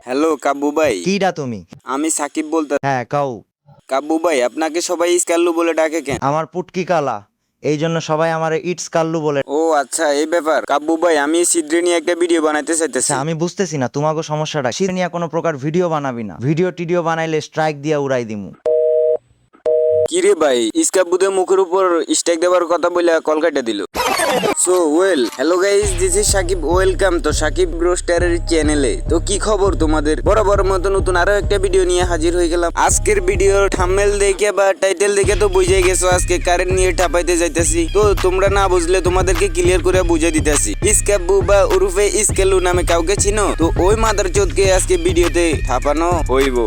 Hello কাব্বু ভাই, কিডা তুমি? আমি সাকিব বলতে। হ্যাঁ কাউ। কাব্বু ভাই, আপনাকে সবাই ইসকাল্লু বলে ডাকে কেন? আমার পুটকি কালা, এই জন্য সবাই আমার ইটস কাল্লু বলে। ও আচ্ছা, এই ব্যাপার। কাব্বু ভাই, আমি সিদ্রে নিয়ে একটা ভিডিও বানাইতে চাইতেছি। আচ্ছা, আমি বুঝতেছি না তোমাকে সমস্যাটা সে নিয়ে কোনো প্রকার ভিডিও বানাবি না। ভিডিও টিডিও বানাইলে স্ট্রাইক দিয়া উড়াই দিমু। কিরে ভাই, ইসকাব্বুদের মুখের উপর স্ট্রাইক দেওয়ার কথা বলে কল কাটা দিল। So well, hello guys, this is Sakib. Welcome to Sakib রোস্টারের চ্যানেলে। তো কি খবর তোমাদের? বরাবর মতো নতুন আরো একটা ভিডিও নিয়ে হাজির হয়ে গেলাম। আজকের ভিডিওর থাম্বনেল দেখে বা টাইটেল দেখে তো বুঝে গেছো আজকে কারেন্ট নিয়ে ঠাপাইতে যাইতেছি। তো তোমরা না বুঝলে তোমাদেরকে ক্লিয়ার করে বুঝে দিতেছি। ইসকাব্বু বা উরুফে ইসকাল্লু নামে কাউকে চিনো? তো ওই মাদার চোদকে আজকে ভিডিওতে ঠাপানো হইব।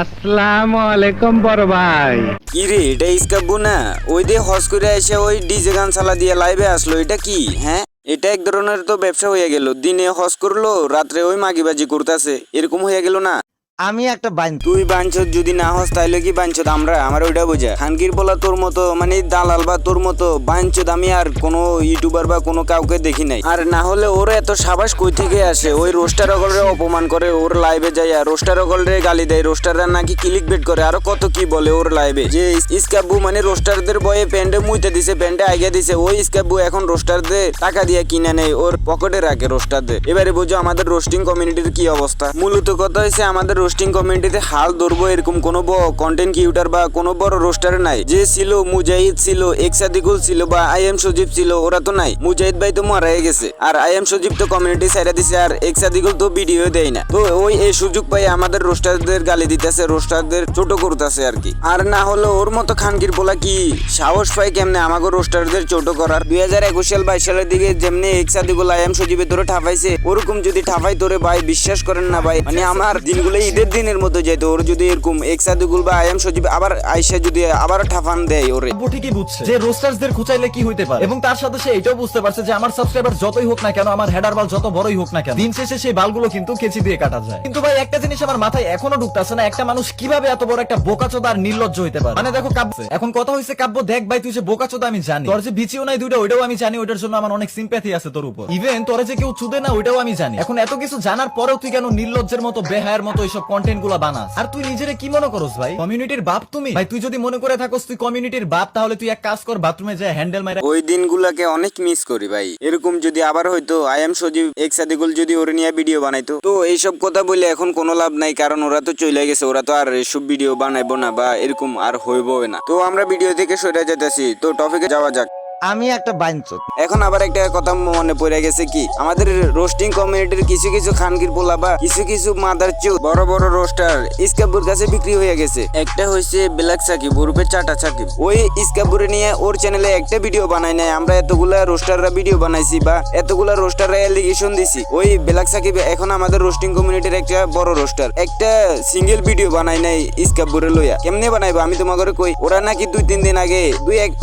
আসসালামু আলাইকুম বড় ভাই। কি রে, এটা ইসকাব্বু না? ওই দিয়ে হজ করে এসে ওই ডিজে গান চালা দিয়ে লাইভে আসলো, এটা কি? হ্যাঁ, এটা এক ধরনের তো ব্যবসা হয়ে গেল। দিনে হজ করলো, রাত্রে ওই মাগিবাজি করতেছে, এরকম হয়ে গেল না? আমি একটা বাইন। তুই বাঞ্ছত যদি না হস তাইলে কি বাঞ্ছত আমরা? আমার ওইটা বোঝা। খানকির বলা তোর মতো মানে দালাল বা তোর মতো বাঞ্ছত আমি আর কোনো ইউটিউবার বা কোনো কাউকে দেখি নাই। আর না হলে ওর এত সাবাস কই থেকে আসে? ওই রোস্টার অগলরে অপমান করে, ওর লাইভে যায় আর রোস্টার অগলরে গালি দেয়, রোস্টাররা নাকি ক্লিক বেট করে, আরো কত কি বলে ওর লাইভে। যে ইসকাব্বু মানে রোস্টারদের বয়ে প্যান্ডে মুইতে দিছে, প্যান্ডে আগে দিছে। ওই ইসকাব্বু এখন রোস্টারদের টাকা দিয়ে কিনে নেই, ওর পকেটে রাখে রোস্টারদের। এবারে বুঝো আমাদের রোস্টিং কমিউনিটির কি অবস্থা। মূলত কথা হয়েছে, আমাদের রোস্টিং কমিউনিটিতে হাল ধরবো এরকম কোনো কন্টেন্ট ক্রিয়েটর বা কোনো বড় রোস্টার নাই। যে ছিল মুজাহিদ ছিল, এক্সাদিকুল ছিল বা আই এম সজীব ছিল, ওরা তো নাই। মুজাহিদ ভাই তো মারাই গেছে, আর আই এম সজীব তো কমিউনিটি ছাইড়া দিছে, আর এক্সাদিকুল তো ভিডিও দেয় না। তো ওই এই সুযোগ পাই আমাদের রোস্টারদের গালি দিতেছে, রোস্টারদের ছোট করতেছে আর কি। আর না হলে ওর মতো খানকির বলা কি সাহস পায় কেমনে আমাকে রোস্টারদের ছোট করার? 2021 সাল 22 সালের দিকে যেমনি এক্সাদিকুল আই এম সজীবের ধরে ঠাপাইছে, ওরকম যদি ঠাপাই তোরে ভাই, বিশ্বাস করেন না ভাই, মানে আমার দিনগুলো ঈদের দিনের মতো যেত। ওর যদি এরকম এক্সাদিকুল বা আই এম সজীব আবার আইসা যদি আবার ঠাফান দেয় ওরে। ঠিকই বুঝছে যে রোস্টারদের খুঁচাইলে কি হইতে পারে, এবং তার সাথে সে এটাও বুঝতে পারছে যে আমার সাবস্ক্রাইবার যতই হোক না কেন, আমার হেডার বাল যত বড়ই হোক না কেন, দিন শেষে সেই বালগুলো কিন্তু কেচি দিয়ে কাটা যায়। কিন্তু ভাই একটা জিনিস আমার মাথায় এখনো ঢুকতেছে না, একটা মানুষ কিভাবে এত বড় একটা বোকাচোদা আর নির্লজ্জ হইতে পারে। মানে দেখো কাব্য, এখন কথা হইছে কাব্য, দেখ ভাই তুই যে বোকাচোদা আমি জানি, তোর যে বিচিও নাই দুইটা ওইটাও আমি জানি, ওইটার জন্য আমার অনেক সিম্প্যাথি আছে তোর উপর। ইভেন তোরে যে কেউ চুদে না ওইটাও আমি জানি। এখন এত কিছু জানার পরেও তুই কেন নির্লজ্জের মতো বেহায়ের মতো এইসব কন্টেন্ট গুলা বানাস? আর তুই নিজেরে কি মনে করস ভাই? কমিউনিটির বাপ তুমি? ভাই তুই যদি মনে করে থাকস তুই কমিউনিটির বাপ, তাহলে তুই এক কাজ কর, বাথরুমে যায় হ্যান্ডেল মাইরা। ওই দিনগুলোকে অনেক মিস করি ভাই। এরকম যদি আবার হয়তো আই এম সজীব এক্সাদিকুল যদি ওরে নিয়ে ভিডিও বানাইতো, তো এইসব কথা বলে এখন কোনো লাভ নাই, কারণ ওরা তো চলে গেছে, ওরা তো আর এসব ভিডিও বানাইবো না বা এরকম আর হইবো না। তো আমরা ভিডিও থেকে সরে যেতেছি, তো টপিকে যাওয়া যাক। আমি একটা বাইনচোদ। এখন আবার একটা কথা মনে পড়ে গেছে, কি আমাদের রোস্টিং কমিউনিটির কিছু কিছু খানকির পোলা বা কিছু কিছু মাদার চোদ বড় বড় রোস্টার ইসকাব্বুর কাছে বিক্রি হয়ে গেছে। একটা হচ্ছে ব্ল্যাক সাকিব, ওরূপে চাটা সাকিব। ওই ইসকাব্বুরে নিয়ে ওর চ্যানেলে একটা ভিডিও বানাই নাই, আমরা এতগুলা রোস্টাররা ভিডিও বানাইছি বা এতগুলা রোস্টাররা এলিগেশন দিছি। ওই ব্ল্যাক সাকিব এখন আমাদের রোস্টিং কমিউনিটির একটা বড় রোস্টার, একটা সিঙ্গেল ভিডিও বানাই নাই ইসকাব্বুরে লইয়া। কেমনে বানাইবো আমি তোমাকে কই, ওরা নাকি 2-3 দিন আগে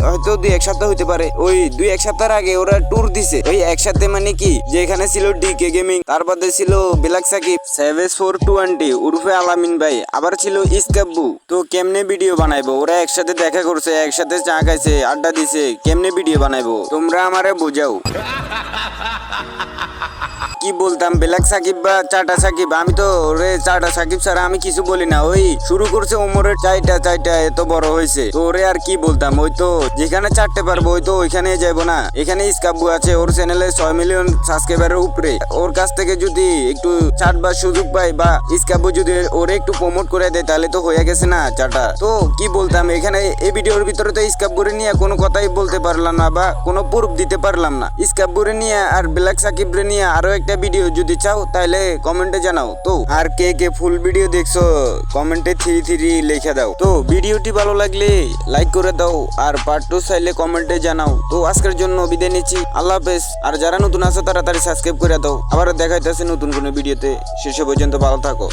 হয়তো 2-1 সপ্তাহ হইতে পারে, ওই 2-1 সপ্তাহ আগে ওরা ট্যুর দিছে। ওই একসাথে মানে কি, যে এখানে ছিল ডিকে গেমিং, তারপরে ছিল ব্ল্যাক সাকিব, সেভেজ 420 উরফে আলামিন ভাই, আবার ছিল ইসকাব্বু। তো কেমনে ভিডিও বানাইবো? ওরা একসাথে দেখা করছে, একসাথে চা খাইছে, আড্ডা দিছে, কেমনে ভিডিও বানাইবো তোমরা আমারে বুঝাও। কি বলতাম ব্ল্যাক সাকিব বা চাটা সাকিব, আমি তো রে চাটা সাকিব ছাড়া আমি কিছু বলি না। ওই শুরু করছে ওমরের চাইটা এত বড় হয়েছে, তো ওরে আর কি বলতাম। ওই তো যেখানে চাটতে পারবো ওই তো ওইখানে যাইবো না। এখানে ইসকাব্বু আছে, ওর চ্যানেলে 6 মিলিয়ন সাবস্ক্রাইবারের উপরে। ওর কাছ থেকে যদি একটু চাটবার সুযোগ পাই বা ইসকাব্বু যদি ওরে একটু প্রমোট করে দেয়, তাহলে তো হয়ে গেছে না চাটা। তো কি বলতাম, এখানে এই ভিডিওর ভিতরে তো ইসকাব্বুরে নিয়ে কোনো কথাই বলতে পারলাম না বা কোনো প্রুফ দিতে পারলাম না। ইসকাব্বুরে নিয়ে আর ব্ল্যাক সাকিবরে নিয়ে আরো একটা ভিডিও যদি চাও তাহলে কমেন্টে জানাও। তো আর কে কে ফুল ভিডিও দেখছো কমেন্টে 3 লিখে দাও। তো ভিডিওটি ভালো লাগলে লাইক করে দাও, আর পার্ট 2 চাইলে কমেন্টে জানাও। তো আজকের জন্য বিদায় নিচ্ছি, আল্লাহ হাফেজ। আর যারা নতুন আছো তাড়াতাড়ি সাবস্ক্রাইব করে দাও। আবার দেখা হইতেছে নতুন কোনো ভিডিওতে, শেষ পর্যন্ত ভালো থাকো।